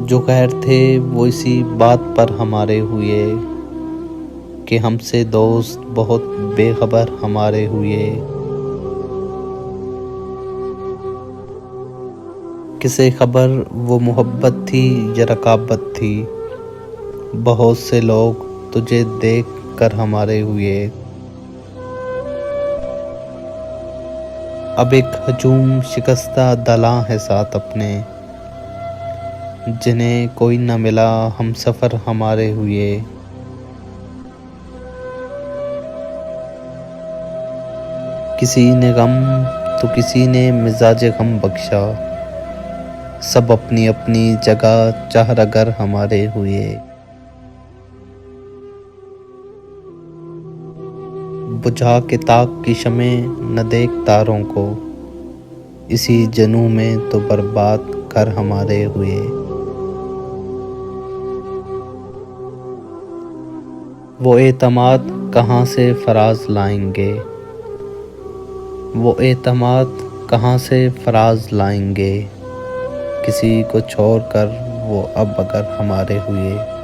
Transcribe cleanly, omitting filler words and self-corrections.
जो गैर थे वो इसी बात पर हमारे हुए कि हमसे दोस्त बहुत बेखबर हमारे हुए। किसे खबर वो मोहब्बत थी या रकाबत थी, बहुत से लोग तुझे देख कर हमारे हुए। अब एक हजूम शिकस्ता दलां है साथ अपने, जिन्हें कोई न मिला हम सफ़र हमारे हुए। किसी ने गम तो किसी ने मिजाज गम बख्शा, सब अपनी अपनी जगह चाहरगर हमारे हुए। बुझा के ताक की शमें न देख तारों को, इसी जनू में तो बर्बाद कर हमारे हुए। वो एतमाद कहाँ से फराज लाएंगे, वो एतमाद कहाँ से फराज लाएंगे, किसी को छोड़कर वो अब अगर हमारे हुए।